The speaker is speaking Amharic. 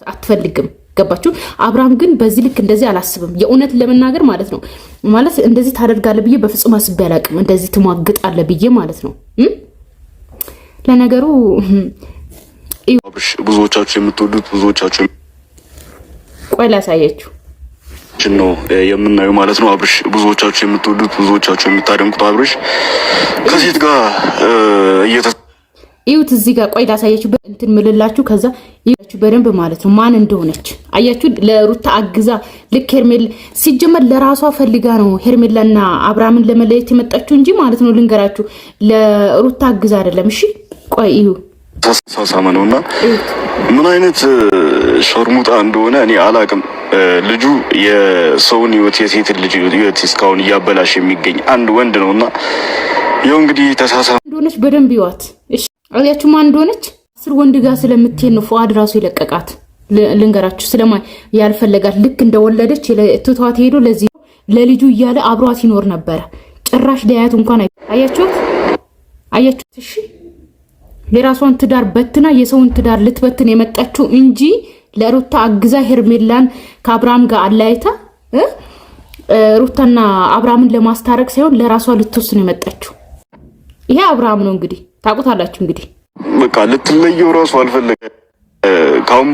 አትፈልግም። ገባችሁ? አብርሃም ግን በዚህ ልክ እንደዚህ አላስብም። የእውነት ለመናገር ማለት ነው ማለት እንደዚህ ታደርጋለህ ብዬ በፍጹም አስቤ አላቅም። እንደዚህ ትሟግጣለህ ብዬ ማለት ነው። ለነገሩ ብዙዎቻችሁ የምትወዱት ብዙዎቻችሁ ቆይ ላሳያችሁ ነው የምናየው ማለት ነው። አብርሽ ብዙዎቻችሁ የምትወዱት ብዙዎቻችሁ የምታደንቁት አብርሽ ከሴት ጋር ይሁት እዚህ ጋር ቆይ ላሳያችሁ እንትን ምልላችሁ ከዛ ይያችሁ በደንብ ማለት ነው ማን እንደሆነች አያችሁ። ለሩታ አግዛ ልክ ሄርሜላ ሲጀመር ለራሷ ፈልጋ ነው ሄርሜላና አብርሃምን ለመለየት የመጣችው እንጂ ማለት ነው ልንገራችሁ ለሩታ አግዛ አይደለም። እሺ ቆይ ይሁ ተሳሳመ ነውና ምን አይነት ሸርሙጣ እንደሆነ እኔ አላቅም። ልጁ የሰውን ህይወት የሴት ልጅ ህይወት እስካሁን እያበላሽ የሚገኝ አንድ ወንድ ነውና ይኸው እንግዲህ ተሳሳመ እንደሆነች በደንብ ይዋት። እሺ አያችሁ ማን እንደሆነች 10 ወንድ ጋር ስለምትሄድ ነው ፉአድ ራሱ ይለቀቃት። ልንገራችሁ ስለማን ያልፈለጋት ልክ እንደወለደች ትቷት ሄዶ ለዚህ ለልጁ እያለ አብሯት ይኖር ነበር። ጭራሽ ሊያያት እንኳን አያችሁት። እሺ የራሷን ትዳር በትና የሰውን ትዳር ልትበትን የመጣችው እንጂ ለሩታ አግዛ ሄርሜላን ከአብርሃም ጋር አላይታ ሩታና አብርሃምን ለማስታረቅ ሳይሆን ለራሷ ልትወስን የመጣችው ይሄ አብርሃም ነው። እንግዲህ ታውቁታላችሁ። እንግዲህ በቃ ልትለየው ራሱ አልፈለገ ካሁን